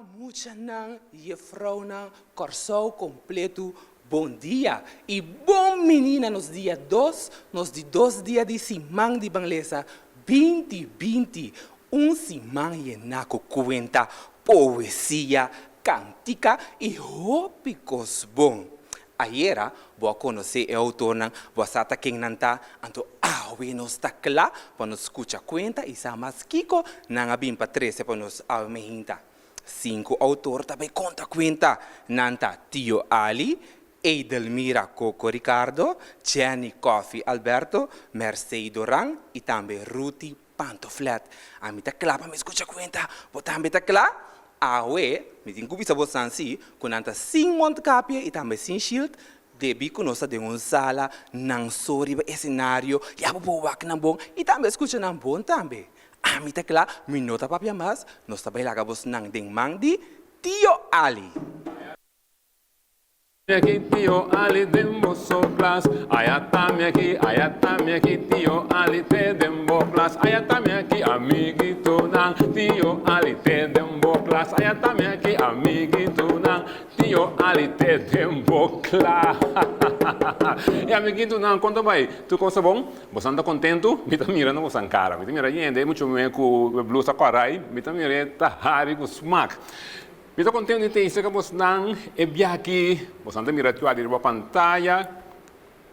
mucha nang, juffrouw nang, corso completo, bom dia. E bom menina nos dia 2, nos di 2 dias de simang di banglesa, 2020, simang yenako cuenta, poesia, cantica e hópicos bom. Ayer, vou conhecer o autor ng Wasata King Nanta, anto awe nos takla, para nos escucha cuenta e sa mas kiko, nang abim pa 13 para nos amehinta. 5 autor também conta cuenta, Nanta Tio Ali, Edelmira Coco Ricardo, Jenny Coffee Alberto, Mercedes Dorang e também Ruti Pantoflet. A mi takla para me escucha cuenta, vou também takla? Awe, me tem que saber sansi, quando anta sem montcapia e também sem shield, debi conosca de sala, nang sorry ba cenário, e abo wak nang bom, e também escuta nang bom também. A mi tá claro, mi nota papia mas, nós também lagabos nang ding mang di Tio Ali. Aqui Tio Ali dembo soplas, ayatame aqui Tio Ali te dembo plas, ayatame aqui amiguito nang, Tio Ali te dembo plas, ayatame aqui amiguito nang, Tio Ali te dembo clas. E amiguito nang, conta vai, tu cosa bom? Você anda contento? Me tá mirando você cara, me tá mirando ainda muito bem com blusa corai, me tá mirando tá hari com smack. Me estou contente de ter isso que você não é aqui, você não mira tu ali na pantalla,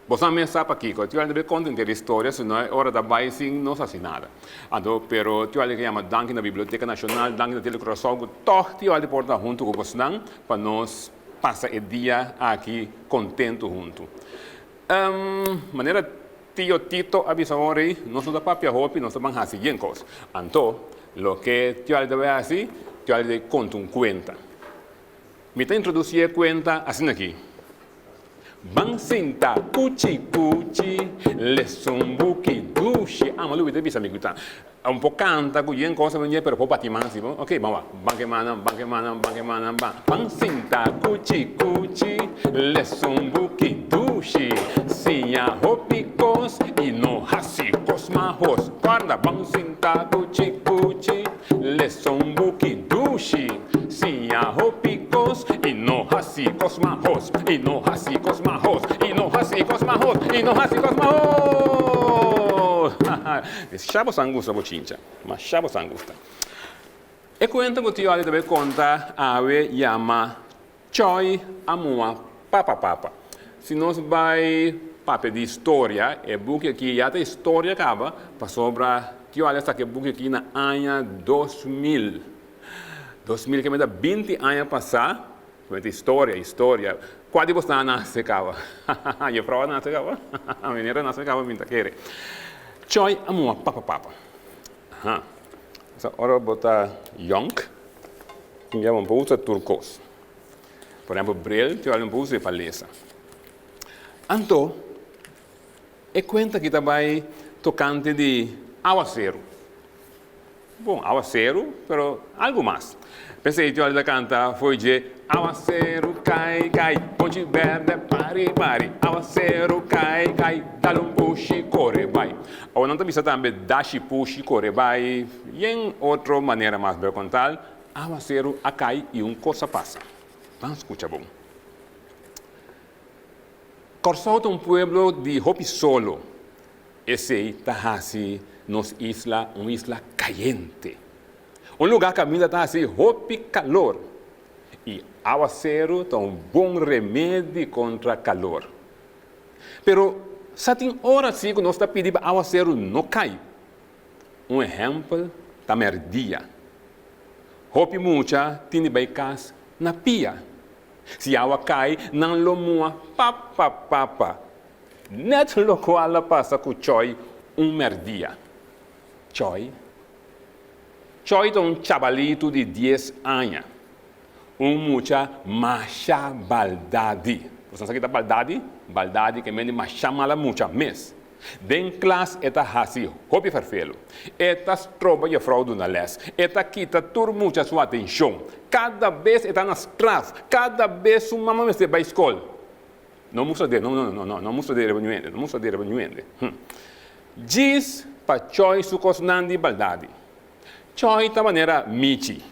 você não sabe aqui, que tu ali contente da história, se não é hora da base não se nada. Então, pero tu ali que chama danke na Biblioteca Nacional, danke na Telecrossol, todo tu ali porta junto com você não, para nós passar o dia aqui contente junto. Maneira tio Tito avisou nós não dá papel hopi, nós vamos fazer bem coisas. Então, o que tu ali deve fazer eu lhe conto cuenta. Me está introduzindo a cuenta assim aqui. Bang sinta cuchi cuchi, lesumbuki dushi. Malu itu bisa mengikuti. Pouco canta, cuyen cosa venye, pero poco patiman sih, ok, vamos. Bang. Bang sinta cuchi cuchi, lesumbuki dushi. Sinha hopicos e no hasicos mahos. Guarda, bang sinta cuchi cuchi, lesumbuki dushi. Sinha hopicos e no hasicos mahos. E no hasicos mahos. E no hasicos mahos. E no hasicos mahos. Chabo sangusta bochincha, mas chabo sangusta. E conta que tio ali deve contar ave yama choi amua papa. Se nós vai papel de história, é book aqui já tem história acaba para sobra tio ali está que book aqui na ano 2000 que me dá 20 anos passar, vai ter história. Quando você nasce acaba, eu prova nasce acaba, a menina nasce acaba minta querer. Choi amua papa. Agora botar yonk, que é uma bolsa turcos. Por exemplo, bril, que é uma bolsa de palesa. Então, é conta que também tocante de aguaceiro. Bom, aguaceiro, mas algo mais. Pensei que a canta foi de aguaceiro cai, ponte verde, pari, aguaceiro cai, dá puxi, corre, vai. Ou não também também dashi, puxi, corre, vai. E em outra maneira mais bem contar, aguaceiro cai e coisa passa. Vamos escutar bom. Corsol é um pueblo de Hopi solo. Esse está assim, nos isla, uma isla caliente. Lugar que a vida está assim, Hopi calor. E aguaceiro é bom remédio contra calor. Pero, se tem hora assim que nós está pedindo para aguaceiro não cai. Exemplo da merdia. Hopi mucha tem baicas na pia. Se a água cai, não lo mua, papa. Net lo qual passa com choi, merdia. Choi é chabalito de 10 anos. Mucha macha baldade. Você sabe o que é baldade? Baldade que mende macha mala mucha mes. Den classe eta hasi hopi farfelo. Eta troba e fraude na les. Eta quita tur mucha sua atenção. Cada vez eta nas classe. Cada vez sua mamãe me vai escola. Não musta de, não musta de rebanhuende. Diz para choi su cosnandi baldade. Choi ta maneira michi.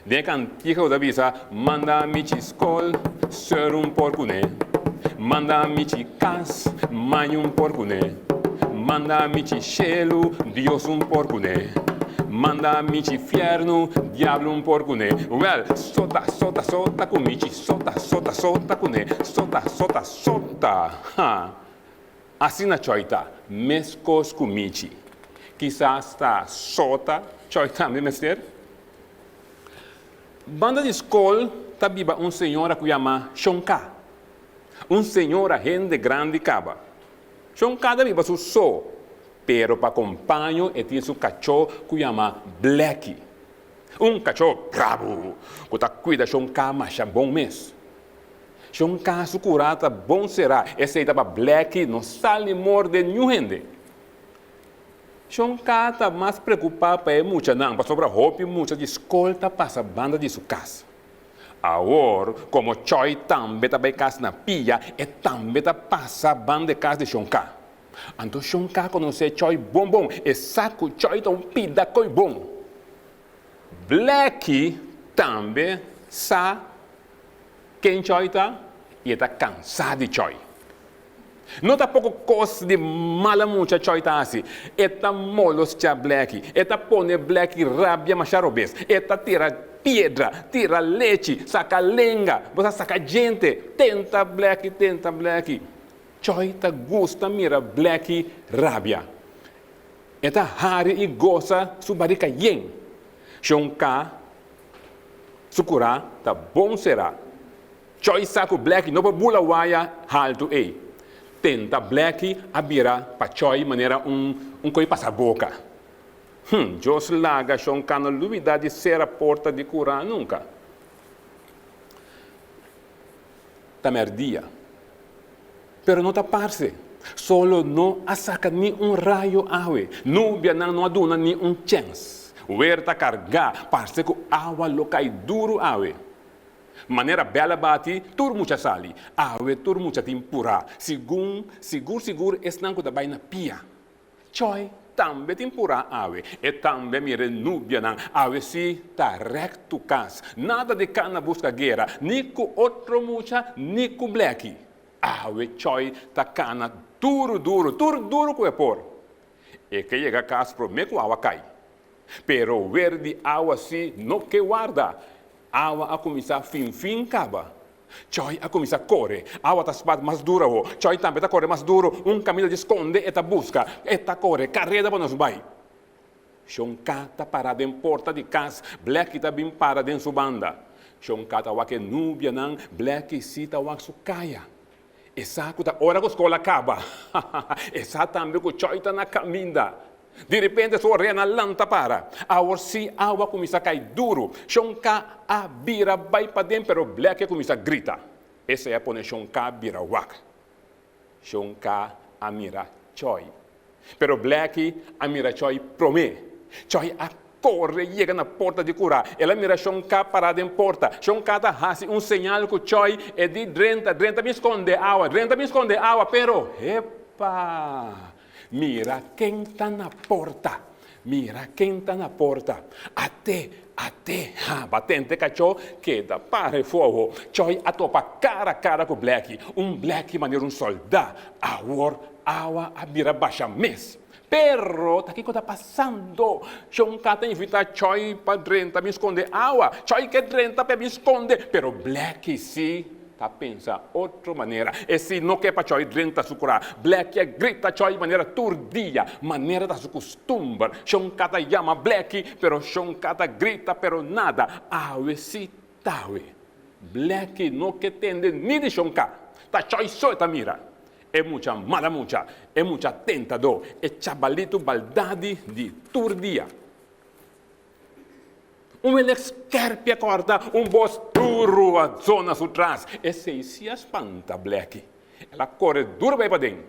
De cantigo da visa, manda michi skol, ser un porcune. Manda michi cas, mai un porcune. Manda michi cielo, Dios un porcune. Manda michi fierno, diablo un porcune. Well, sota com michi, sota cune, sota. Ha. Assim na choita, mescos com michi. Quizás está sota, choita, me mester? Banda de escola, tá viva senhora que chama Shonka. Senhora gente grande caba. Shonka tá viva su so, pero para acompanho e tem su cachorro que chama Blackie. Cachorro bravo, que tá cuida Shonka mas bom mês. Shonka su curata bom será, esse aí tava Blackie não sale morde nenhum gente. Shonka está mais preocupado para muita não, para sobrar roupa muita de escolta passa banda de sua casa. Agora, como Choi também está casa na pia, e também está passa banda de casa de Shonka. Então Shonka conhece Choi bom, e saco Choi tá pida coi bom. Blackie também sabe quem Choi tá e está cansado de Choi. Não tá pouco coisa de mala mucha choita assim. Eta molos cha Blackie. Eta pone Blackie rabia macharobes. Eta tira pedra, tira leite, saca lenga, você saca gente. Tenta Blackie. Choita gusta mira Blackie rabia. Eta hari e goza subarika yen. Shonka sukura tá bom será. Choi saco Blackie no bula waya halto ei. Tenta Blackie abira para Choi maneira coi passar boca. Jos laga Shonka não duvida de ser a porta de curar nunca. Tá merdia. Pero não tá parce. Solo não saca ni raio awe. Nubia não aduna ni chance. Huerta carga, parce que água locai duro awe. Maneira bela bati, tur mucha sali. Awe tur mucha timpura. Sigur, esnanco da baina pia. Choi, tambe timpura awe. E tambe mire nubia nan. Awe si ta recto cas. Nada de cana busca guerra. Nico outro mucha, nico Blackie. Awe choi ta cana duro que é por. E que chega cas pro meco awa cai. Pero verde awa si no que guarda. Awa a começar fim caba. Choi a começar corre. Awa ta spat mais dura o. Choi também ta corre mais duro. Caminho de esconde eta busca. Eta corre. Carreda para nos vai. Shonka ta parada em porta de casa. Blackie ta bem parada em sua banda. Shonka ta wake nubia nan. Blackie si ta wake su caia. Essa que ta hora que a escola acaba. Essa também que Choi ta na caminda. De repente sua rena lanta para. Agora se água começa a cair duro. Shonka a bira vai para dentro, pero Blackie começa a gritar. Essa é a pone Shonka bira wak. Shonka a mira Choi. Pero Blackie a mira Choi promê. Choi a corre chega na porta de curar. Ela mira Shonka parada em porta. Shonka tá hace sinal que Choi é de drenta me esconde água, pero epa. Mira quem está na porta. Até, batente cachorro, queda para fogo. Choi a topa cara a cara com Blackie. Blackie maneiro soldado. Agora, a mira baixa mês. Pero, tá aqui que está passando. Shonka tá invita Choi para drenta me esconder água. Choi que drenta para me esconder. Pero Blackie sim. Tá pensa outra maneira. E se não quer para Choi drenta sucurar. Blackie grita Choi maneira turdia. Maneira da su costumbre. Shonka ta chama Blackie, pero Shonka ta grita, pero nada. Awe si tawe. Blackie não que tende ni de Shonka. Ta Choi só ta mira. É muita mala mucha. É muita tentador. É chabalito baldade de turdia. Esquerpe a corda, boss duro a zona atrás. Esse se espanta Blackie. Ela corre duro para dentro.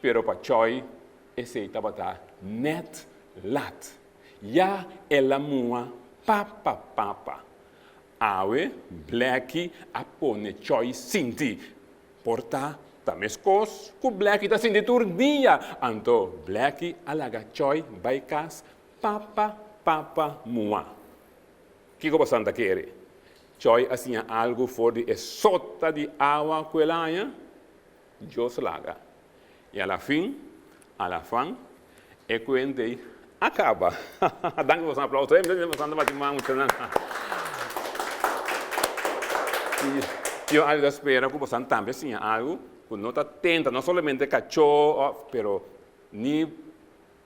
Pero para Choi, esse estava net lat. Já ela mua papa. Awe, Blackie a pone Choi sinti. Porta, tamescos, que Blackie ta sinti turdia. Anto Blackie alaga Choi vai cas papa mua. que você anda querer? Choi assim algo fora de sota de água que ela Deus laga. E a la fin, é que acaba. Dá-me um aplauso. E eu ainda espero que você também tenha algo que não está tenta, não somente cachorro, pero nem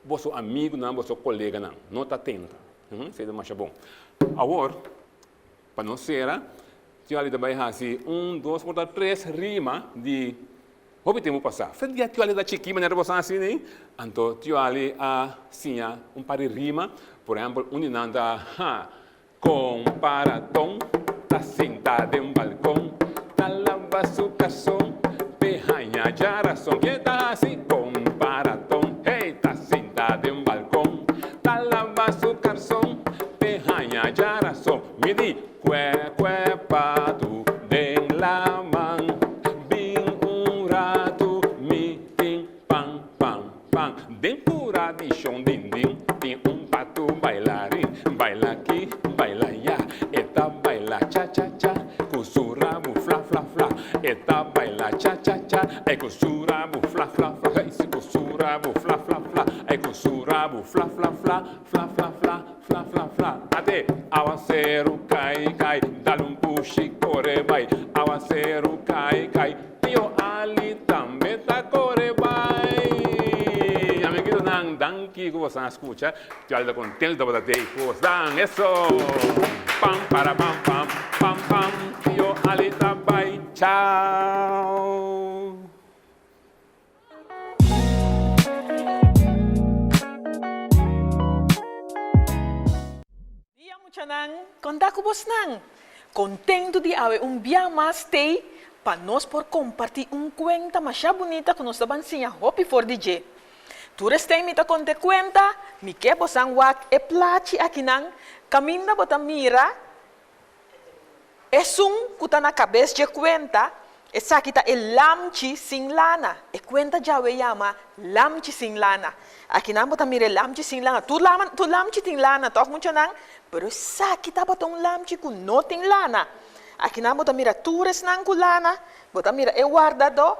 vosso amigo, não vosso colega, não está tenta. Seja mais bom. Agora, para não ser, eu ainda vai fazer 1, 2, 3 rimas de obtemos passar. Frente a tua da chiquinha, maneira você assim, né? Então, tu ali assim, par de rima, por exemplo, uninanda, comparatom, tá sentada em balcão, tá lava su garçom, perranha de aração, que tá assim, comparatom, hey, tá sentada em balcão, tá lava su garçom, perranha de aração, me di, que pato, den la man, den pura de chão din-din, tem pato bailarim, baila aqui, baila allá, eta baila cha-cha-cha, com su rabo fla-fla-fla, eta baila cha-cha-cha, com su rabo fla-fla-fla, com su rabo fla-fla-fla, com su rabo fla-fla-fla, fla-fla-fla, fla-fla-fla, até aguaceiro cai, dá push e corre vai, aguaceiro cai, tio ali também tá corre vai. Danke, que você escuta, eu ainda contente da bater e dan isso, pam para pam pam pam pam, eu ali tá bye, tchau. Dia muchanan, conta com você não? Contento de haver dia mais tei para nós por compartilhar conta mais bonita que nós estamos ensinando hopi for DJ. Tu restei me ta conte cuenta, mi que bosan wak e placi aqui nang, caminha bota mira, é kuta na cabeça de cuenta, essa aqui tá é lamchi sin lana, e cuenta já we chama lamchi sin lana. Aqui nang bota mira lamchi sin lana, tu lamchi tin lana, toc muito nang, pero essa aqui tá bota lamchi com não tem lana. Aqui nang bota mira tu res nang com lana, bota mira e guardado,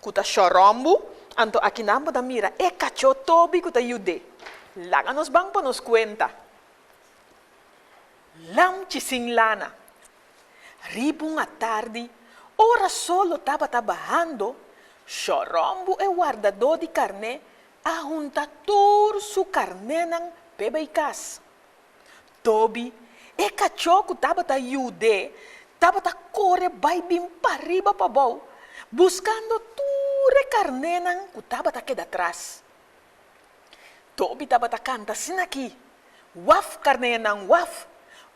kuta chorombo. Anto aqui na da mira, cachorro tobi que te ajude. Laga nos bang pa nos cuenta. Lamchi sin lana. Ribong a tarde, ora solo tava trabajando, chorombo e guardador de carne, a junta tur su carne nang pebeicas. Tobi, cachorro que tava te ajude, tava te corre vai bim para riba pa bau, buscando carne nang kutaba ta queda atrás. Tobi taba ta canta sin aqui. Waf carne nang waf.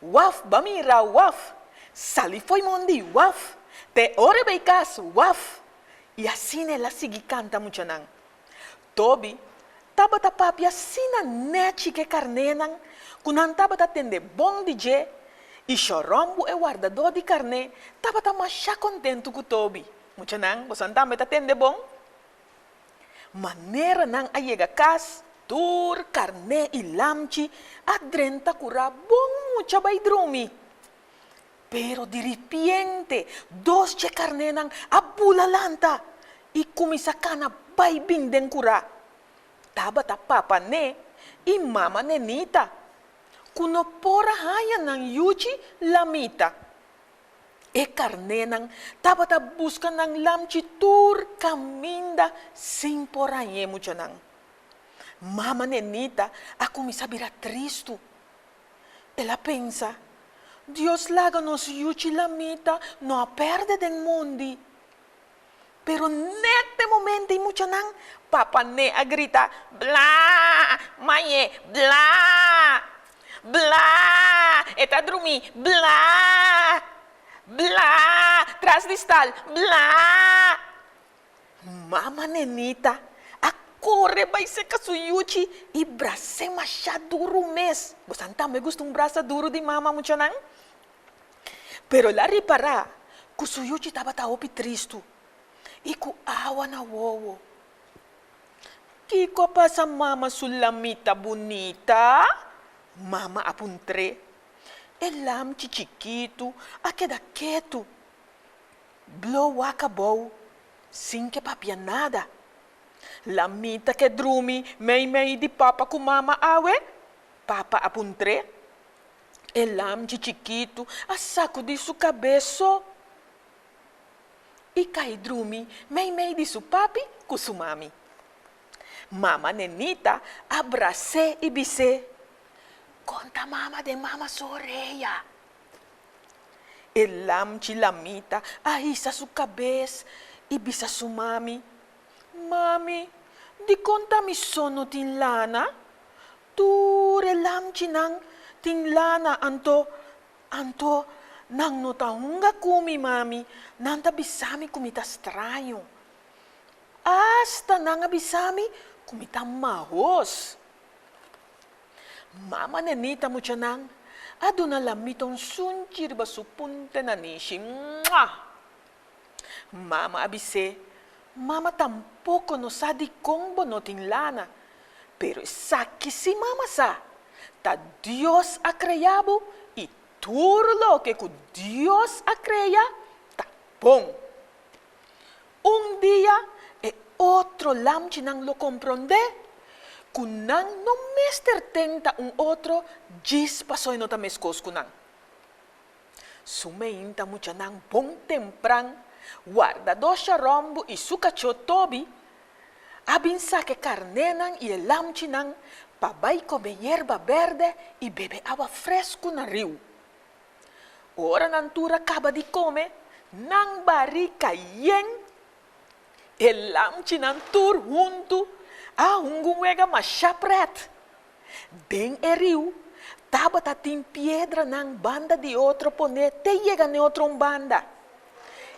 Waf bamira waf. Sali foi mondi waf. Te ore beicas waf. E assim ela sigi canta muito nang. Tobi taba ta papia sina neti que carne nang. Kunan taba ta tende bom DJ. E chorombo e guardador de carne taba ta macha contento com Tobi. Muito nang, você não está tendo bom? Maneira nang ayega kas, tur, carne e lamchi, adrenta cura bom mucha vai dormir. Pero de repente, dos de carne nang abula lanta, e kumisa kana vai binden cura. Taba ta papa ne, e mama nenita. Kuno pora haya nang yuchi lamita. E carne nang taba ta busca nang lamchi tur caminda sem poranhe mucho nang. Mama nenita ako mi sabira tristo. Ela pensa, Dios laga nos yuchi lamita no perde den mundi. Pero neste momento mucho nang papa ne a grita bla, maye bla, bla, eta drumi bla. Blá, traz de estal, blá. Mama nenita, a corre vai ser kasuyuchi e braço machado duro mês. Você também gosta braço duro de mama muito não? Pero lá reparar, kasuyuchi estava opi tristo e com água na wowo. Que passa mama sulamita bonita? Mama apuntre. el lamchi chiquito, a queda quieto. Blow acabou, sem que papia nada. Lamita que drumi, mei de papa com mama awe, papa apuntre. El lamchi chiquito, a saco de sua cabeça. E cai drumi, mei de su papi com su mami. Mama nenita abracé e bise. Conta mama de mama soreia. El lamchi lamita ahisa su cabeça e bisa su mami. Mami, di conta mi sono tin lana? Tu el lamchi nang tin lana anto nang notahunga kumi mami, nanta bisami kumita estranho. Hasta nang bisami kumita mahos. Mama nenita mo siya nang, aduna lamitong sunchir ba supunte na nishi. Mama abise, mama tampoco no sa di kong bonoting lana, pero saki si mama sa, ta Dios ha creado y todo lo que Dios ha creado, ta bom. Un día, otro lamchi nang lo comprende, kunang no mester tenta un otro, gis pasoy no tameskos kunang. Sumeinta mucha nang bong tempran, guarda dosha rombo y su cachotobi, abinsa que carnenan y el lamchi nang, pabay come hierba verde y bebe agua fresco na rio. Ora nantura acaba di come, nang barrica yen, el lamchi nang tur junto, a unguega machapret. Den e rio, tabata tin piedra nang banda de outro pone, te llega ne outro banda.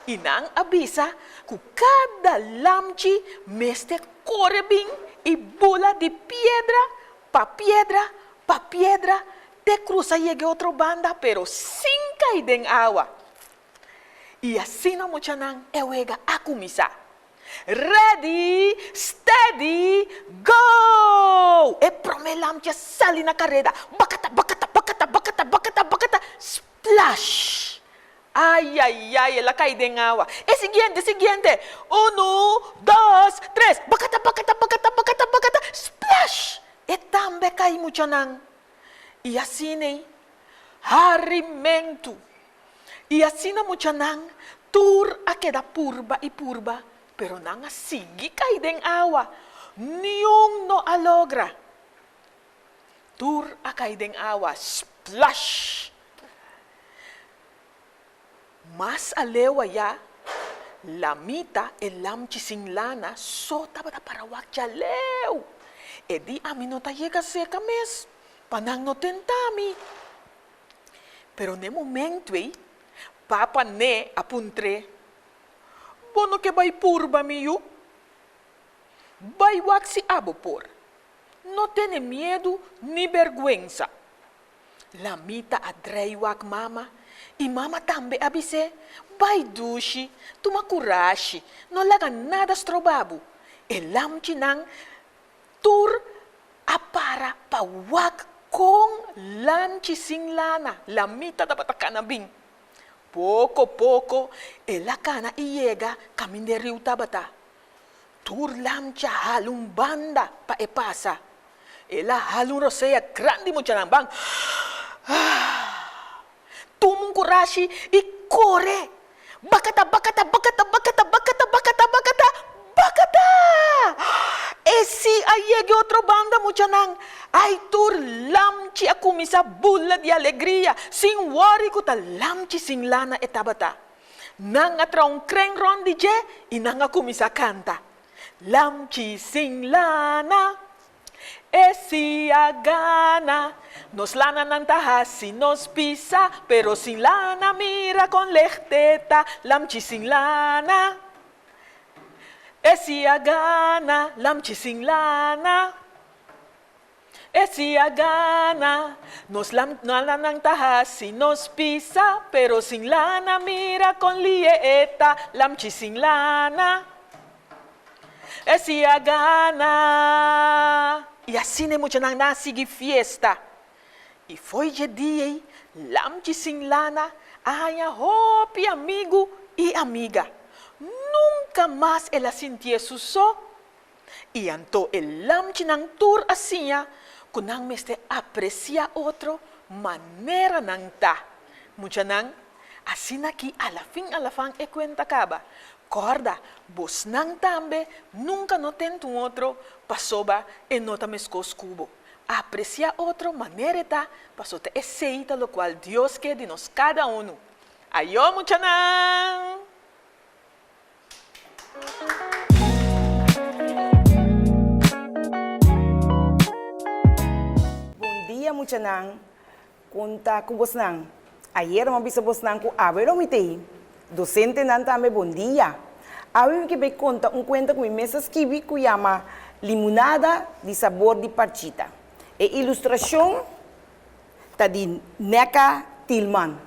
E nang abisa, ku cada lamchi meste corebin e bula de piedra, pa piedra, te cruza llegue outro banda, pero sin cair den agua. E assim não mucha nang ewega akumisa. Ready, steady, go! E promelamcha sali na carrera. Bacata, bacata, bacata, bacata, bacata, bacata, splash! Ai, ai, ai, ela cai em água. É seguinte. 1, 2, 3. Bacata, bacata, bacata, bacata, bacata, splash! E também cai muito nang. E assim, harimento. E assim na muito nang, tur a queda purba e purba. Pero nanga sigi kay deng awa, niyong no alogra. Tur akay deng awa, splash! Mas alewa ya, lamita el lamchi sin lana, sota bata para wakcha leu. E di amin no tayega seca mes, panang no tentami. Pero ne momento papa ne apuntre, bono que vai purba miu? Vai waxi abo por. No tiene miedo ni vergüenza. La mita adrei wak mama. E mama tambe abise. Vai dushi, tuma kurashi. No laga nada strobabu. E lamchi nang tur apara pa wak kong lamchi sing lana. La mita dapat kanabing. Poco, ela cana y llega camin de rio tabata. Tur lamcha halun banda pa e pasa. Ela halun rosea grande mucha bang. Tumung kurashi y corre. Bacata, bacata, bacata, bacata, bacata, bacata, bacata, bacata. E si ayege otro banda mucha nang. Ay tur lamchi akumisa bula de alegria. Sin worry ko ta lamchi sin lana etabata. Nang atraong kreng rondi je, inang akumisa kanta. Lamchi sin lana, e si agana. Nos lana ng tahasi, nos pisa, pero sin lana mira con lechteta. Lamchi sin lana, e si agana. Lamchi sin lana. E si agana, nos lana ng tahasi, nos pisa, pero sin lana mira con lieta, lamchi sin lana. E si agana. E assim ne mucha nang nasigi fiesta. E foi de dia, lamchi sin lana, aia hopi amigo e amiga. Nunca mais ela sentia só. E anto el lamchi nang tur asinha, kunang meste aprecia outro, maneira nang ta. Mucha nang, assim aqui, alafang e cuenta caba. Corda, bos nang tambe, nunca no tento outro, pasoba e nota mescos cubo. Aprecia outro maneira ta, passou te aceita lo qual Deus quer de nós cada um. Ayo, mucha nang! Bom dia, mucha nang. Conta com vos nang. Ayer eu vi vos nang com abuelo mitei. Docente nan também bom dia. Abuelo que vai conta cuento com minha mesa escrevi que chama limonada de sabor de parchita. E ilustração tá de Neca Tillman.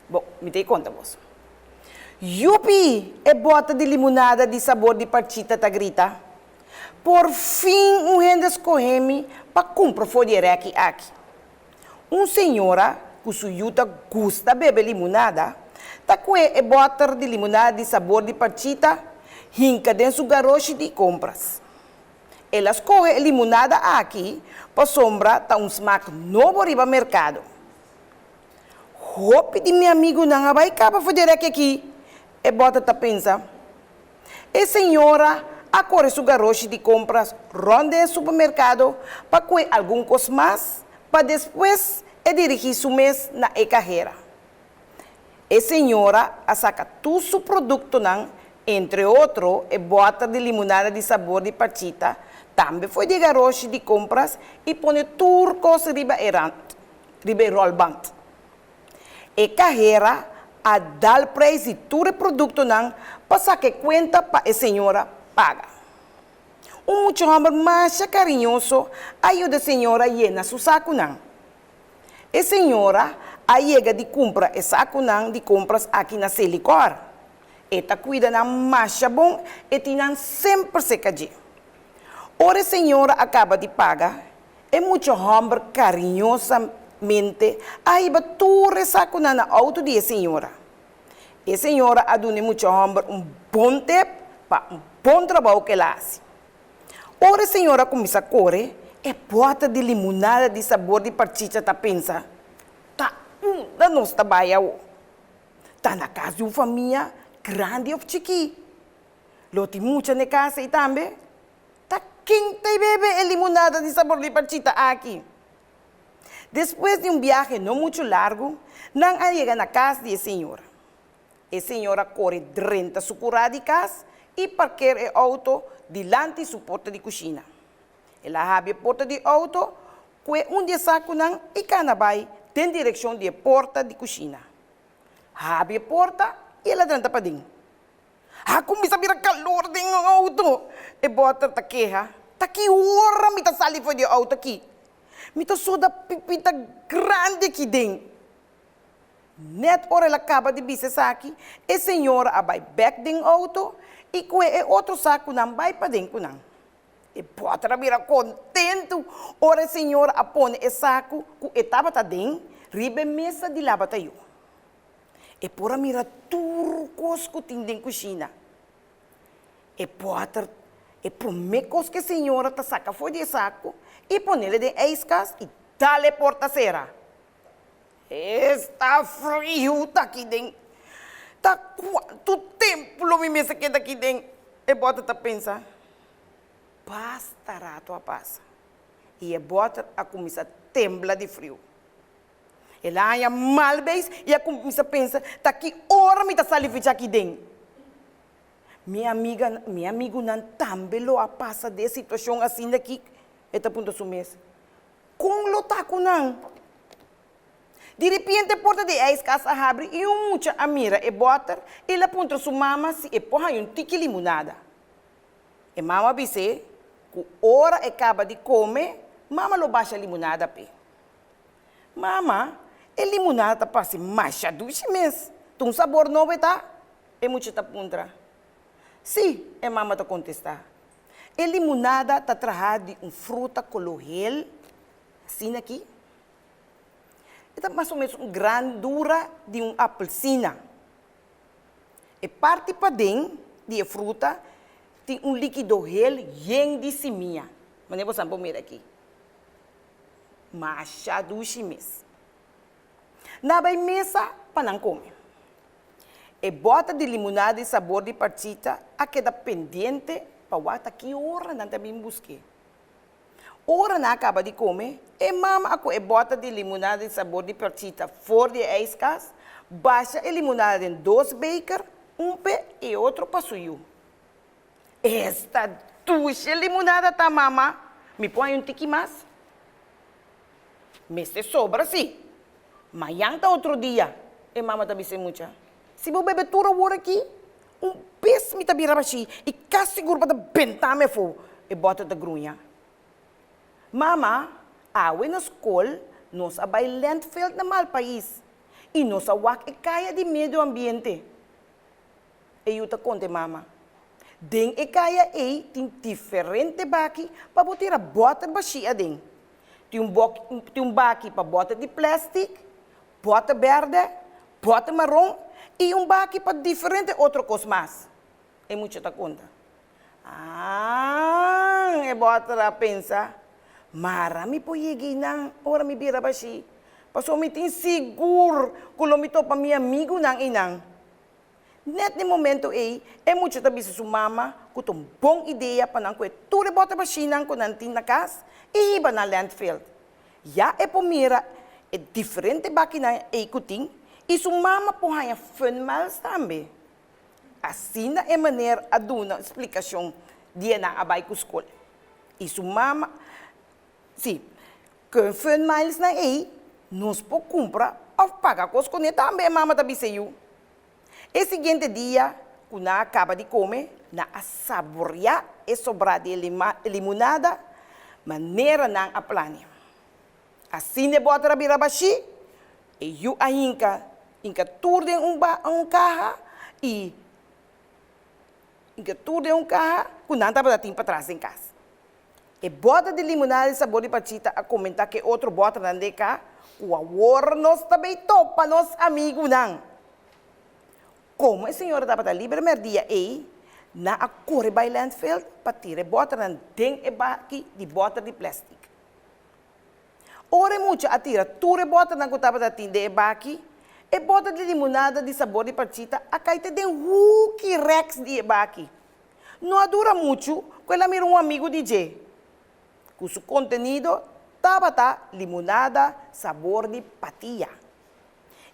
Bom, mitei conta vos. Yupi, é bota de limonada de sabor de parchita tá grita. Por fim, gente escorreme para comprar folhereque aqui. Senhora, cujo yuta gusta beber limonada, tá com é bota de limonada de sabor de parchita, hinca dentro do garoche de compras. Ela escorre a limonada aqui, para sombra, tá smack novo riba mercado. Hope de meu amigo não vai acabar folhereque aqui. E bota tá pensa. E senhora, a corre su garoche de compras, ronde o supermercado, para comer algum coisa mais, para depois dirigir su mês na carreira. E senhora, a saca todo su produto, não, entre outros, e bota de limonada de sabor de parchita, também foi de garoche de compras e põe turcos riba rolbant. E carreira, a dar preço de todo produto, não, para sacar conta para a senhora paga. Muito homem mais carinhoso ajuda a senhora a llenar seu saco, não. A senhora a chega de compra e saco não de compras aqui na Selicor. Eta cuida na mais bom e tem sempre secadinho. Ora a senhora acaba de pagar e muito homem carinhosamente ajuda todo saco na auto de senhora. A senhora aduna muito homem bom tempo para bom trabalho que ela faz. Ora a senhora começa a correr e bota de limonada de sabor de parchita tá pensa. Tá, da nossa trabalho. Tá na casa de uma família grande ou chiqui. Loti muita na casa e também. Tá quem tem bebe limonada de sabor de parchita aqui. Depois de viagem não muito largo, não chega na casa da senhora. A senhora corre dentro su curada de casa e parqueia o auto diante da porta de cozinha. Ela abre a porta do auto, com dia saco não e canabai tem direção da porta de cozinha. Abre a porta e ela entra para dentro. Começa a virar calor dentro do auto. E bota a queixa. Tá que hora me tá sali foi do auto aqui. Me tá só da pipita grande aqui dentro. Net hora ela acaba de bisar aqui, a senhora vai back dentro do auto e com outro saco não vai para dentro não. E pode virar contento, ora a senhora põe o saco que estava dentro, ribe mesa de lavataio. E por mira turcos que tem dentro da cozinha. E pode promete que a senhora tá saca fora de saco e põe ele dentro da escas e dá-lhe porta-cera. Está frio, tá aqui dentro. Tá quanto tempo me mesa que tá aqui dentro? E bota tá pensar. Basta rato a passa. E a bota a começar a temblar de frio. Ela aya mal vez e a começa a pensar, tá aqui hora me tá salificar aqui dentro. Minha amigo não também lo a passa de situação assim daqui. Eta ponto su mês. Com lo taco não. De repente, a porta de casa abre e muita amira e bota e ela aponta sua mama e põe tique limonada. E mama disse que hora acaba de comer, mama lo baixa a limonada pe. Mama, a limonada passa mais doce mês. Tem sabor novo tá? E muita tá puntra. Sim, e mama tá contestar. A limonada tá trazida de fruta colorida, assim aqui. Ito mais ou menos grandura de apelsina. E parte pa dentro de fruta tem líquido gel yen de semia. Mas você pode ver aqui. Machado chimes. Na mesa para não comer. E bota de limonada e sabor de partita a queda pendente para o que hora não também busquei. Ora não acaba de comer, e mama ako e bota de limonada e sabor de partita fora de ijskast, baixa a limonada em 2 beker, pé e outro para suyo. Esta ducha limonada tá mama, me põe tiki mais. Mas se sobra sim. Amanhã tá outro dia, e mama tá bem muita. Se vou beber tudo agora aqui, pés me tá virando assim, e quase seguro para bentar me for, e bota da grunha. Mama, awe na escola, nós abay landfill na mal país. E nós awak e kaya de meio ambiente. E eu te conte, mama. Den e kaya tem diferente baki para botar a bota baixia den. Tem baki para bota de plástico, bota verde, bota marrom e baki para diferente outro coisa mais. E muito te conta. E bota a pensar. Marami po yegi nang ora mi bira ba si. Paso mi tin seguro kulomito pa mi amigo nang inang. Net ni momento muito tabi sa sumama kutong bong ideya pa nang kwe ture bota ba si nang kunantin na kas iba na landfill. Ya po mira diferente baki na kuting sumama po haya fun miles tambe. Assim na maneira aduna explicação dia na abay ko school. Sumama sim, com 5 miles na nós podemos comprar ou pagar coisas com também mama também saiu. E seguinte dia, quando acaba de comer, na saborear e sobrar de limonada, maneira não a plane. Assim de bota a birabashi, e eu ainda tudo em carro e tudo em carro, quando não estava para trás em casa. E bota de limonada e sabor de partita a comentar que outro bota na cá, o agora nós também topa nos amigos não. Como a senhora dá para livre merdia na a corre by landfill para tirar bota na den e baki de bota de plástico. Ora muito a tira ture bota na gutaba da tinde e baki e bota de limonada de sabor de partita a caite de huki rex de baki. Não dura muito, quando mira amigo DJ. Com seu contenido, tabata limonada, sabor de patia.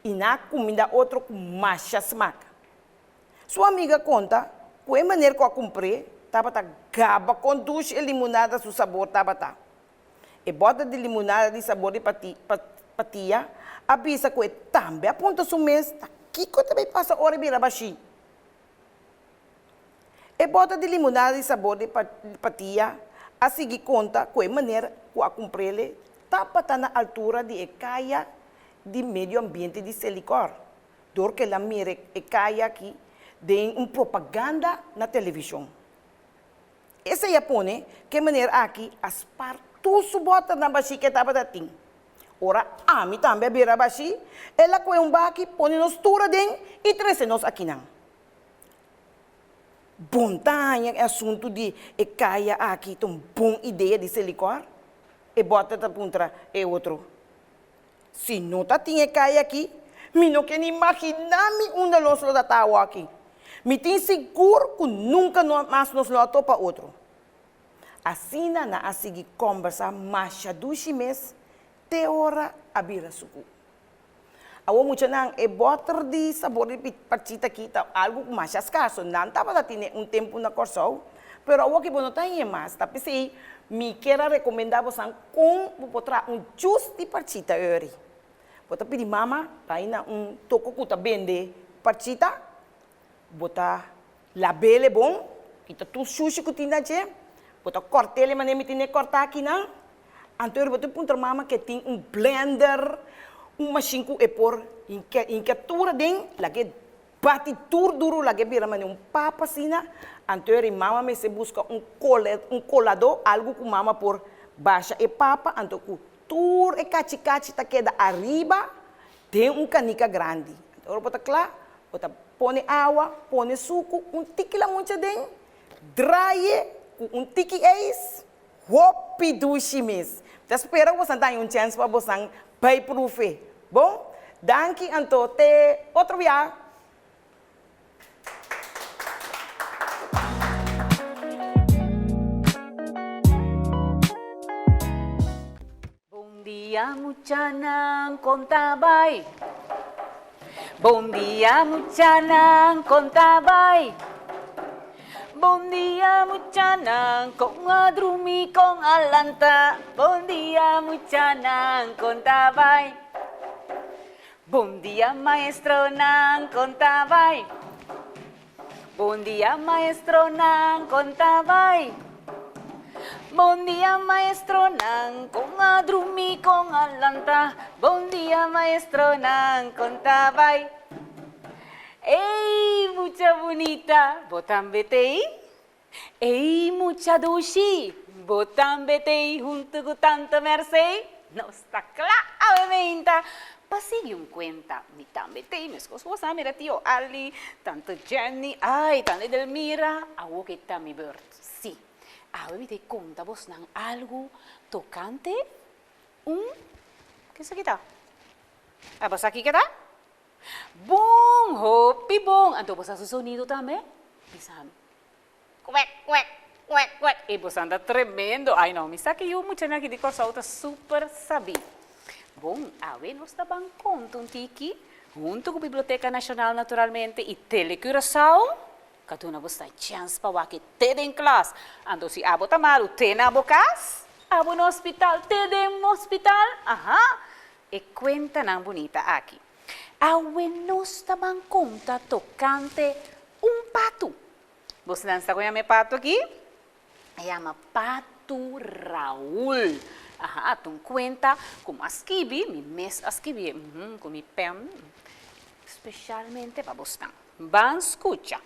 E na comida outro com macha smaca. Sua amiga conta, com a maneira que eu comprei, tabata gaba com duche e limonada seu sabor tabata. E bota de limonada de sabor de patia, avisa que também aponta seu mês, aqui que também passa hora de birabashi. E bota de limonada de sabor de patia, a seguir conta com a maneira que eu comprei, está na altura de caia de meio ambiente de Selicor. Dor que ela mira e caia aqui de propaganda na televisão. Essa é a pone que maneira aqui as partes bota na baixi que estava dating. Ora, a mim também vira baixi, ela com um baki põe nos tura den e treze nos aqui não. Bontanha é assunto de caia aqui, tão bom ideia de Selicor, e bota da puntra é outro. Se não tá tinha caia aqui, me não quer imaginar-me onde nós da tawa aqui. Me tem seguro que nunca mais nos lotou para outro. Assim na a seguir conversa macha do chimes, te hora a bira suku. Awo mucha nang e bota de sabor de partita aqui, algo mais escasso. Não estava tendo tempo na Corsol, pero awo que não tem mais. Tapi se me quero recomendar você com botar juice de partita euri. Bota pedir mama, aí na toco que tá vende partita, bota labele bom, kita tu sushi que tinha je, bota cortele mas nem me tinha cortar aqui não. Anterior bota punter mama que tem blender. Machine que é por incatura den lagi bati tur duro lagi bira mane papa sina anterior mama me se busca colador algo que mama por baixa e papa anto ku tur e cachi-cachi tá queda arriba, tem canica grande. Agora bota claro, bota põe água, põe suco, tique lá muito dentro, draie, tique eis, hopi dushi mes. Tá espera você dar chance para você pai profe. Bom, danke anto te outro dia. Bom dia, muchanan kontabay. Bom dia, muchanan kontabay. Bom dia, muchanan kung adrumi kong alanta. Bom dia, muchanan kontabay. Bom dia, maestro ng kontabay. Bom dia, maestro ng kontabay. Bom dia, maestro ng kung adrumi kong alanta. Bom dia, maestro ng kontabay. Ei, mucha bonita, botan betei. Ei, mucha dushi, botan betei junto con tanta merced. No está claramente. Pasig yung kwenta, mi tambetei, mis cosas, mira tío Ali, tanto Jenny, ay, tanto Delmira, awo kita mi bird. Sí. Ahora me te conta vos ng algo tocante ¿qué se quita? ¿Abas aquí queda? Bong, hopi bong. Anto vos hace sonido también? Pisame. Cuec, cuec, cuec, cuec. E vos anda tremendo. Ay no, me saque yo mucha na que de cosa outra super sabi. Bom, a ver, nós da conta tiki, junto com a Biblioteca Nacional, naturalmente, e Telecuração, cada uma você tem chance para que te den classe. Então, se abo tá mal, te na bocas, abo no hospital, te den no hospital, aha, e conta não bonita aqui. A ver, nós da conta tocante pato. Você dança com o meu pato aqui? Chama Pato Raul. Aha, tu cuenta como askibi, mi mes askibi, com mi pen, especialmente para você. Van escucha.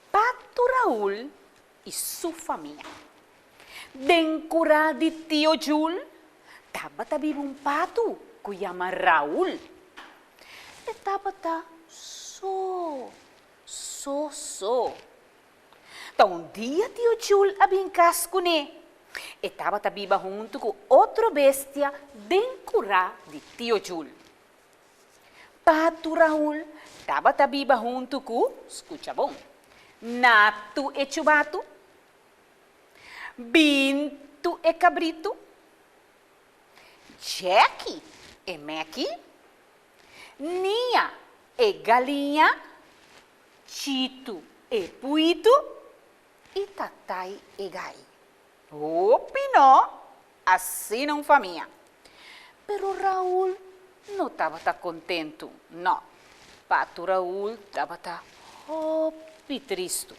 Pato Raul e sua família. Dentro de tio Jul, estava vivo pato que chama Raul. E estava so. Então, dia tio Jul abincas com ele. Estava viva junto com outra bestia dentro de tio Jul. Pato Raul estava viva junto com, escucha bom, Nato e Chubato, Binto e Cabrito, Jackie e Mackie, Nia e Galinha, Chito e Puito e Tatai e Gai. Opinou, assim não família. Pero Raul não estava contente, não. Pato Raul estava triste.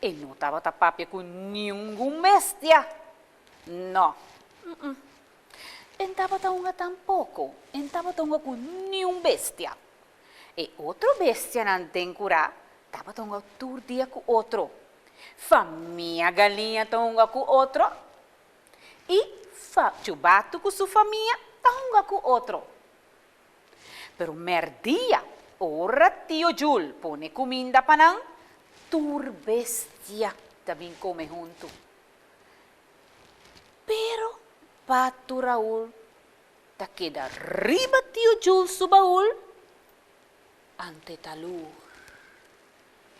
E não estava papia com nenhum bestia. Não. Estava tampouco. Estava com nenhum bestia. E outro bestia não tem cura. Estava todo dia com outro. Família galinha tonga com outro. E chubato com sua família tonga com outro. Pero merdia, ora tio Jul pone comida para tur bestia também come junto. Pero Pato Raul ta queda riba tio Jul su baúl ante talur.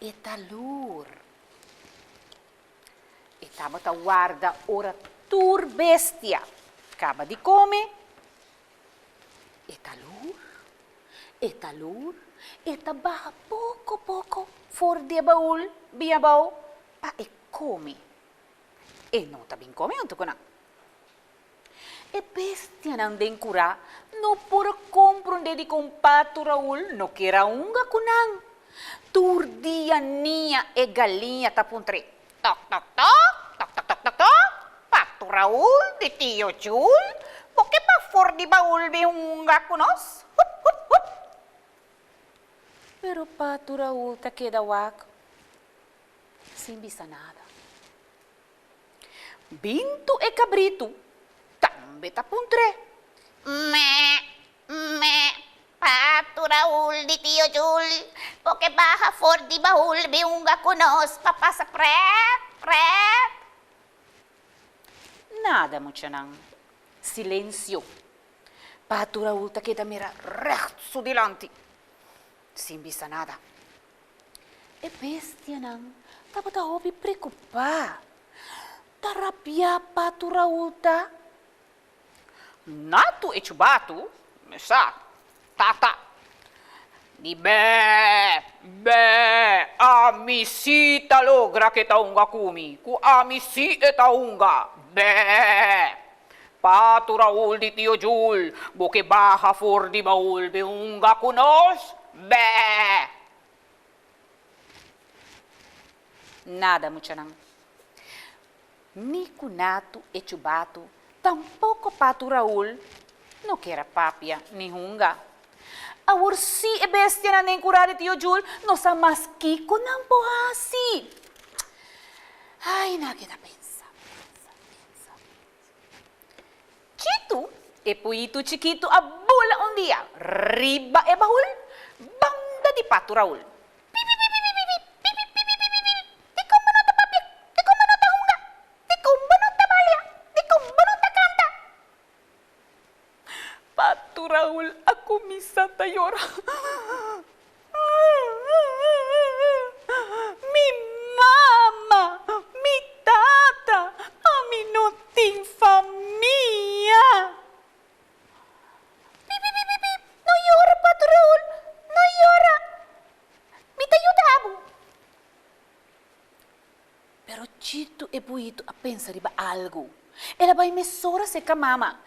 E talur. E tava guarda ora tur bestia. Acaba de comer. E talur. E tabaha pouco fora de baúl, via baú, pa e come. E não tá bem comendo, não. E bestia não den cura, não por compreender com Pato Raul, não queira unga kunang. Tur dia nia e galinha tapuntre. Toc, toc, toc, toc, toc, toc, toc, toc. Pato Raul de tio Jul, porque pa fora de baúl be unga kunos. Pero Pato Raul ta queda wak, sem bisa nada. Binto e Cabrito também tá puntre. Pato Raul di Tio Jul, porque barra for di baúl, biunga conos, papasa prep. Nada, muchanang. Silêncio. Pato Raul tá queda mira reto delante. Sem vista nada. E bestia nang, tava tá hobby preocupar. Tá rabia Pato Raul tá. Nato e chubato, sa, tá. Di be, amisita logra que taunga kumi, ku amisi e taunga, be. Pato Raul di Tio Jul, boke baha for di baul beunga kunos, be. Nada, muchanang. Ni kunato e chubato, tampouco Pato Raul, não quer papia ni hunga. A ursi e bestia na nem curare Tio Jul, não sa mas kiko nang pohasi. Ai, na kita pensa. Chito, e puito chiquito a bula un dia, riba e bahul, banda di Pato Raul. Pato Raul, aku misa tayora. Mi mama, mi tata, a mi no tin famiglia. No llora, Pato Raul, no llora. Mi te ayudavo. Pero Chito e Buito a pensar riba algo. Ela vai mesora seca mama.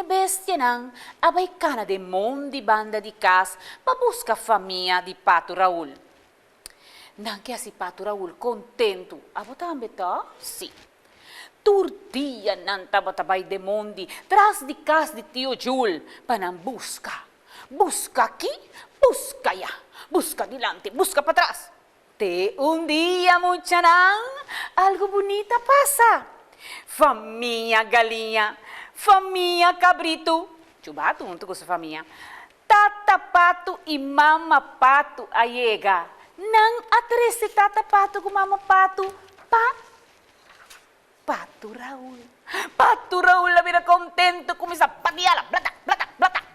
Bestia nang abay kana de mondi banda di cas pa busca famiglia di Pato Raul. Nang que si Pato Raul contento, abotambe ta? Si. Turdia nan tabatabay de mondi tras di cas di Tio Jul pa nang busca. Busca aqui, busca ya. Busca dilante, busca para atrás. Te un dia, muchanang, algo bonita pasa. Famiglia galinha, famiglia cabrito, chubato junto com sua família, tata pato e mama pato ayega, nang atrese tata pato com mama pato, Pato Raul. Pato Raul la mira contento, comienza a batiala, blata,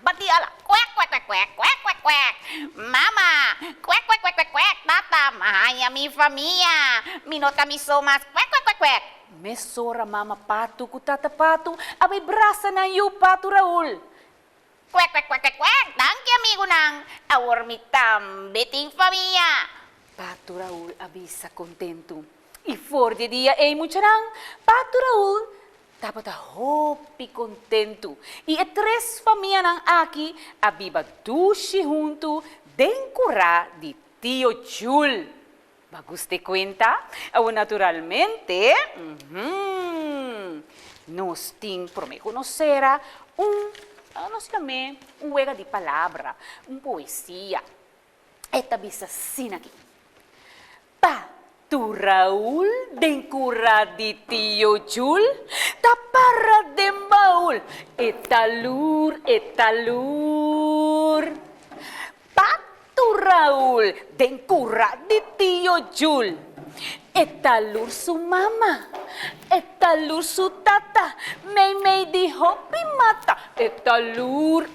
batiala, Quack. Mama, quack, tata, mahaya mi famiglia, minota mi somas, quack. Mesora mama pato com tata pato, abay brasa na yu Pato Raul. Quack, danke amigo nang, awar mi beting famiglia. Pato Raul avisa contento. E for de dia, ei mucharang, Pato Raul tava ta hopi contento. E três família nang aqui, abiba dushi junto, den curá de Tio Jul. Bagus te cuenta? Naturalmente, nos tem por me conocer nós também juega de palavra, poesia. Esta bisa assim aqui. Pato Raul, den curá de Tio Jul, tapara den baúl, etalur. Pato Raul, den curá de Tio Jul, etalur su mama, etalur su tata, mei di hopi mata, etalur.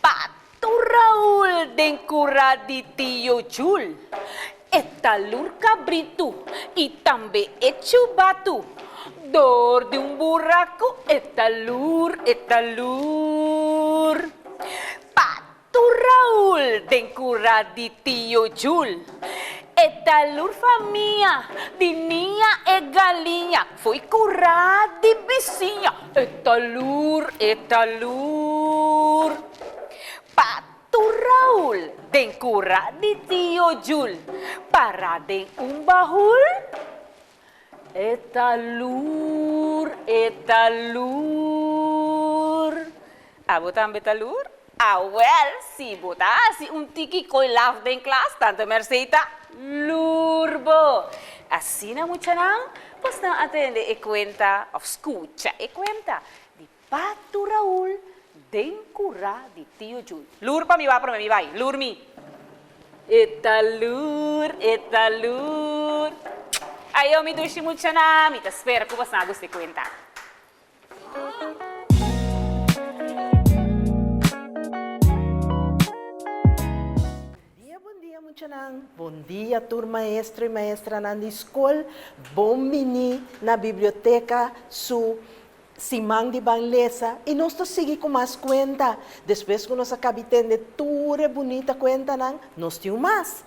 Pato Raul, den curá de Tio Jul, etalur cabrito e também chubato, dor de buraco, etalur. Pato Raul, den curá de Tio Jul, etalur família, de ninha e galinha, foi curá de vizinha, etalur. Pato Raul, den curá de Tio Jul, para den baúl, etalur. etalur. Ah, botan betalur? Ah, well, si botasi un tiki koi laf den class, tanto merceita lurbo. Así na mucha nang, pues na atende e cuenta, of escucha e cuenta, di Pato Raúl den curra di tio Jul. Lur pa mi va, pero mi vai, lur mi. Etalur, etalur. Ayaw mi dushi mucha na, mi te espero que pues na guste cuenta. Bom dia, Muchanang. Bom dia, turma maestro e maestra na escola. Bom mini na biblioteca su Simang de Banlesa. E nós estamos seguindo com mais conta. Depois que nós acabamos de ter toda bonita conta, nós temos mais.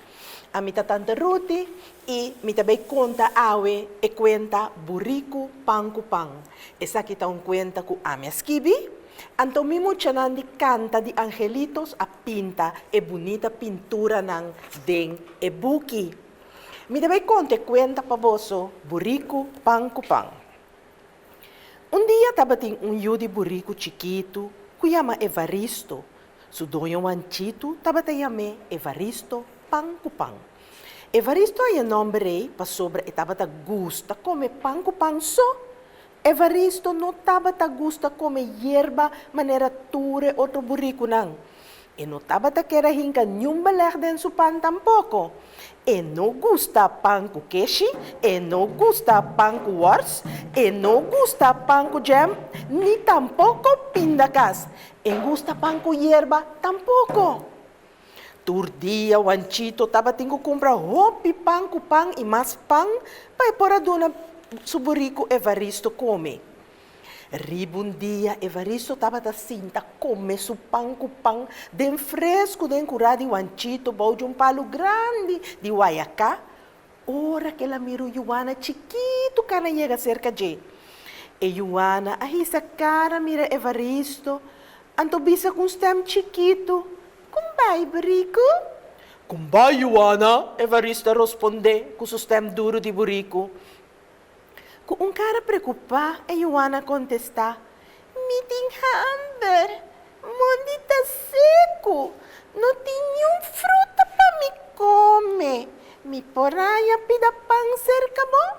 A minha tante Ruti e me também conta awe e conta burrico panku pang. Essa aqui está conta com a minha skibi. Então, mi muchanan di canta di angelitos a pinta e bonita pintura ng den e buki. Mi deve conte cuenta pa boso burrico panku pang. Un dia tabating un yudi burrico chiquito, kuyama Evaristo. Su doño Wanchito tabatayame Evaristo panku pang. Evaristo ay nombre pa sobre itabata gusta come panku pang so. Evaristo não estava a gusta comer hierba maneira ture outro burrico não. E não estava a querer hinca nenhum baler dentro do pão tampouco. E não gusta pão com queijo, e não gusta pão com wors, e não gusta pão com jam, nem tampouco pindacas. E gusta pão com hierba tampouco. Tur dia o Anchito estava tendo que comprar roupa pão com pão e mais pão para pôr a dona su burrico Evaristo come. Ribun dia Evaristo estava da cinta come su pão com pão, den fresco, den curado de Wanchito, bau de palo grande de Guayacá. Ora que ela mirou Joana chiquito, cara chega cerca de. E Joana, a essa cara mira Evaristo, anto bisa com stem chiquito. Como vai, burrico? Como vai, Joana? Evaristo responde com su stem duro de burrico. Com um cara preocupado, a Joana contesta: "Me tem hambre, mundo está seco, não tem nenhuma fruta para me comer. Me porraia pida pão cerca bom?"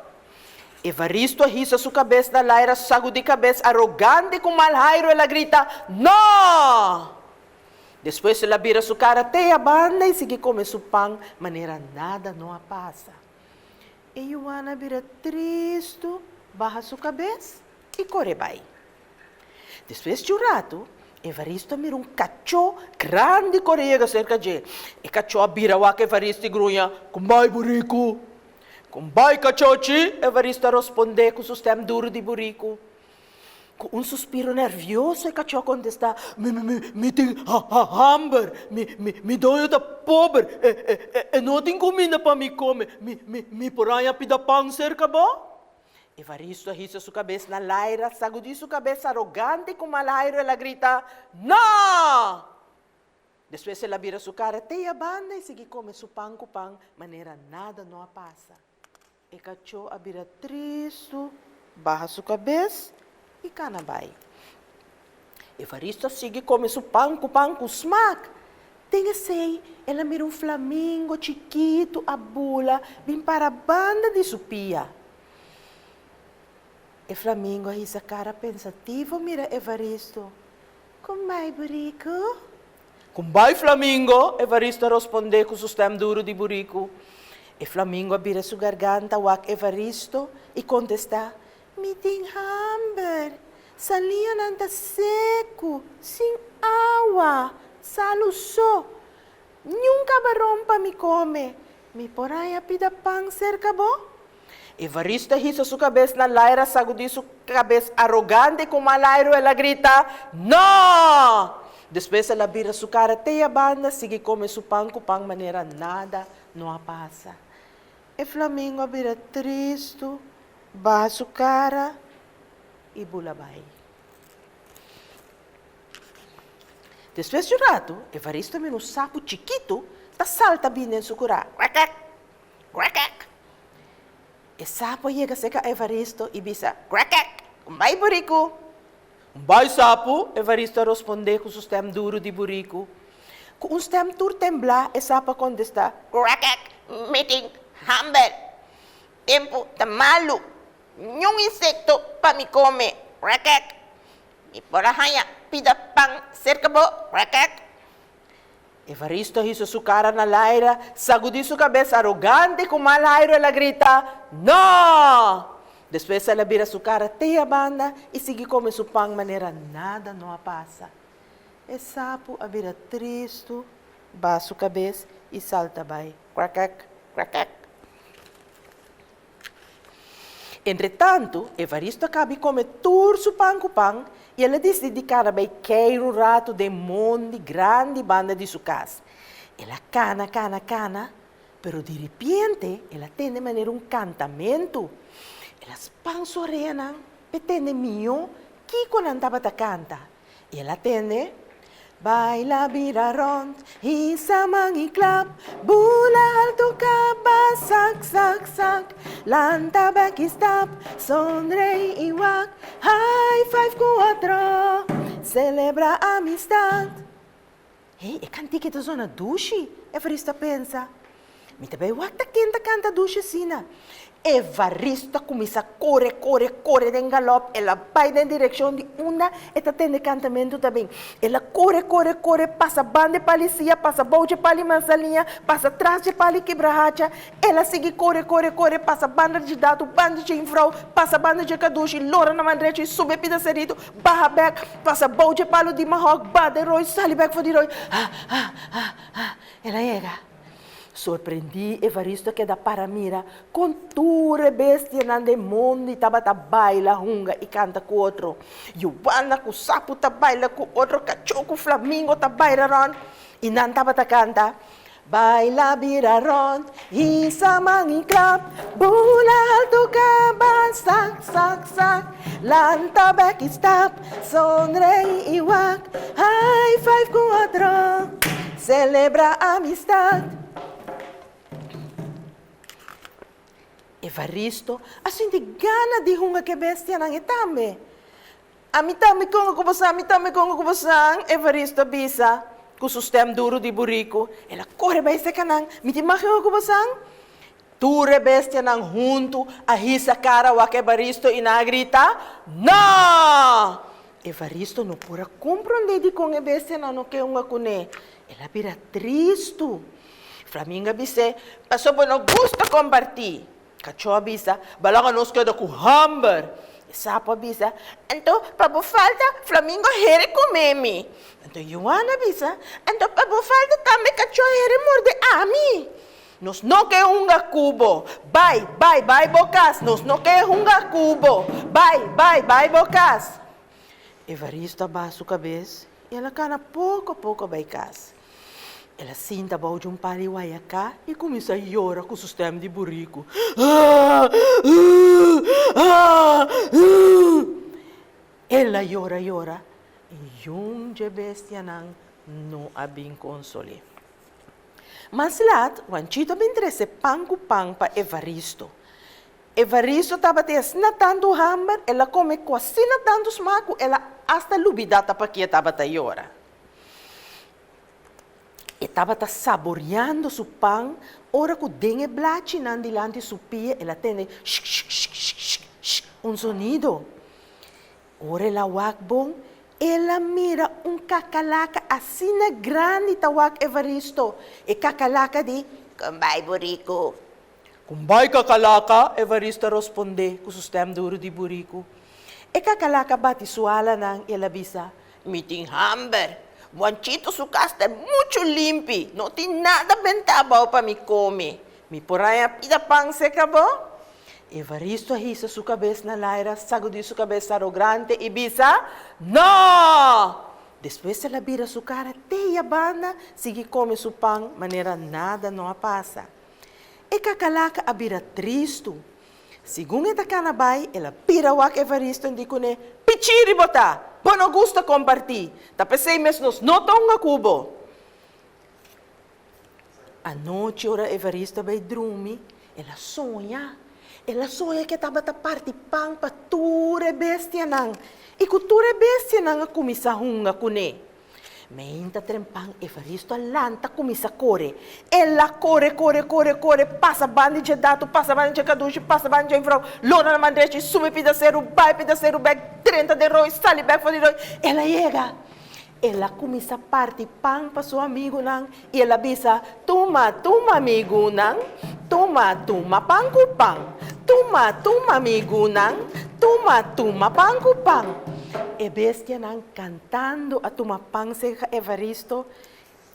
Evaristo risa sua cabeça da laira, sago de cabeça, arrogante com mal raio, ela grita: "Não!" Depois ela vira sua cara até a banda e segue comer seu pão, maneira nada não a passa. E Joana vira triste, barra sua cabeça e corre vai. Depois de um rato, Evaristo mira um cachorro grande correga cerca de. E cachorro vira o que Evaristo e grunha: "Como vai, burrico?" "Como vai, cachorro?" Evaristo responde com o sistema duro de burrico. Com um suspiro nervioso, o cachorro contesta: Me tem hambre, me dói da pobre, e não tem comida para me comer, me porém pida pão cerca bom?" Evaristo risa sua cabeça na laira, sacudiu sua cabeça arrogante com uma laira, ela grita: "Não!" Depois ela vira sua cara até a banda e segue comer seu pão com pão, maneira nada não a passa. E cachorro vira triste, barra sua cabeça e canabai. Evaristo segue come su pão com smack. Tem sei, ela mira um flamingo chiquito, a bula, vem para a banda de supia. E flamingo aí essa cara pensativo mira Evaristo: "Como vai, burrico?" "Como vai, flamingo?" Evaristo responde com o sistema duro de burrico. E flamingo vira sua garganta, wak Evaristo e contesta: "Me tem hambre, salia nanta seco, sem água, salo só. Nenhum cabarão para me comer. Me porém a pida pão cerca bom?" Evaristo risa sua cabeça na laira, sacudiu sua cabeça arrogante com uma laira, ela grita: "Não!" Depois ela vira sua cara até a banda, segue comer seu pão com pão, maneira nada não a passa. E Flamingo vira triste, baixa sua cara e bulabai. Depois de um rato, Evaristo vê um sapo chiquito, tá salta bem em sua cura. Quack, quack. E sapo chega seca a Evaristo e bisa: "Quack, Kumbay Burico. Kumbay Sapo, Evaristo responde com o stem duro de Burico. Com o stem tur temblar, e Sapa contesta. Crackak, meeting, hamber. Tempo, tamalo. Yung insekto pa mi come. Crackak. Mi porahaya, pida pang cerca bo. Crackak. Evaristo hizo su cara na Laira, sacudí su cabeza arrogante como a Laira ela grita, ¡No! Después ela vira su cara teia banda e sigue come su pão maneira nada não passa. E Sapo a vira triste, baixa a cabeça e salta vai. Crackak, crackak. Entretanto, Evaristo acaba de comer todo su pão com pão e ela decide que ela vai cair um rato de monte grande banda de sua casa. Ela cana, pero de repente ela tem de maneira um cantamento. Elas pansoream, petende mio, que quando andava a canta. E ela tende, baila biraront, isamang iklap, bula alto kaba, sak, lanta back stop, sonrei iwak, high five 4, celebra amistad. Hey, e canti que tu zona dushi, Evaristo pensa. Mi também wak ta kenta canta dushi sina. Evaristo começa a correr em galope. Ela vai na direção de onda e está tendo cantamento também. Ela corre, passa banda de policia, passa bote de mansalinha, passa atrás de pali quebrahacha. Ela segue, corre, passa banda de dado, banda de infrau, passa banda de caduche, lora na mandrecha, sube pida serido, barra back, passa bote de palo de mahog, bada roi, sali back for de roi. Ela chega. Surpreendi Evaristo que da Paramira com ture bestia nande mundo e taba baila hunga e canta com outro. Yuana com sapo baila com outro, cachorro com flamingo baila ron e não taba canta. Baila biraron, isamang iklap, bula alto kaba, sak, lanta back stop, sonrei iwak, high five 4, celebra amistad. Evaristo, assim de gana de hunga que bestia nang itame. Amitame kong kubasan, Evaristo bisa, com o stem duro de Burico. Ela corre bem se canang, mitimaki ko kubasan. Ture bestia nang junto, a risa cara o Evaristo e na grita, não! Evaristo não pura compreender de com a bestia não que unga kune. Ela vira triste. Flaminga bise, passou por não gusta compartir. Cachorro bisa, balaga nos queda com hamburger. Sapo bisa, então, para falta, Flamingo here comeme. Então, Joana bisa, então, para falta também cachorro here morde ami. Nos não quer cubo. Vai, bocas. Nos não quer cubo. Vai, bocas. Evaristo abaixa a cabeça e ela cana pouco a pouco vai casa. Ela sinta bao de paliwaya cá e começa a chorar com o sistema de Burico. Ela chora e de bestia não a bem console. Mas lá, o anchito bem trece pão para Evaristo. Evaristo estava desnatando o hamburger, ela come quase tanto smaco, ela hasta lubidata para que estava a chorar. Estava saboreando seu pão, ora que o dengue blate nan dilante sua pia, ela tem sonido. Ora ela wak bom, ela mira cacalaca assim grande tawak Evaristo. E cacalaca de, Kumbay Burico. Kumbay cacalaca, Evaristo responde com o sistema duro de Burico. E cacalaca bate sua ala nang ela bisa. Meeting hamber. Wanchito su casa é muito limpo. Não tem nada bentabo para me comer. Mi poraya pida pang se acabou. Evaristo risa sua cabeça na Laira, sacudiu sua cabeça arrogante e bisa, não! Depois ela vira sua cara teia banda, sigue come seu pão, maneira nada não passa. E cacalaca a vira triste. Segundo esta canabai, ela pira o Evaristo e diz, pichiri botar, bom não gusta compartir. Tá pensei mesmo, nós não estamos cubo. A noite, ora Evaristo vai dormir, ela sonha. ela sonha que estava a participar para ture bestia nang. E que ture bestia nang a comissa hunga kune. Meinta trempang Evaristo alanta comissa corre. Ela corre, passa bandi de dato, passa bandi de caduche, passa bandi de frau. Lona na mandreche, sume pedaceiro bag, 30 de roi, sali bag for de roi. Ela chega. Ela começa a participar para seu amigo nang. E ela bisa, toma, amigo nang. Toma, pangu pang. Toma, amigo nang. Toma, pangu pang. E bestia nang cantando a toma pang se Evaristo.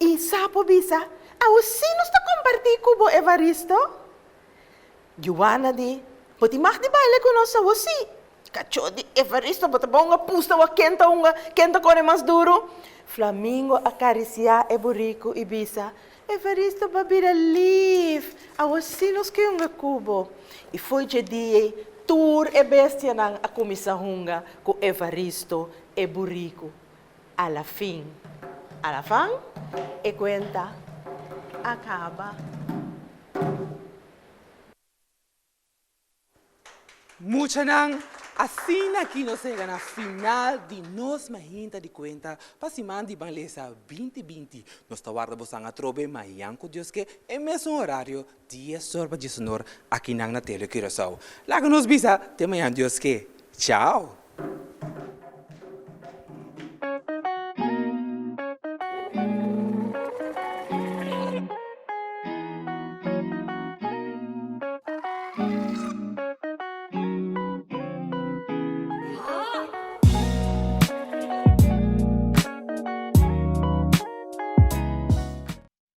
E sapo bisa, você não está compartilhando com o Evaristo? Joana di, pode mais de baile conosco você? Cacho de Evaristo, bota bonga pusta wa kenta corre mais duro. Flamingo acaricia e burrico e bisa. Evaristo babira live. A você nos que cubo. E foi de dia tour e bestia nang a comissa hunga com Evaristo e burrico. Alla fin, e cuenta acaba. Mucha nang, assim aqui nós chegamos na final de nós mahinta de conta para cima de Banglesa 2020. Nós estamos a trobe mahianco Deus que é mesmo horário 10 horas de sonor aqui na tele Curaçao. Lá que nos bisa, tem manhã Deus que. Tchau!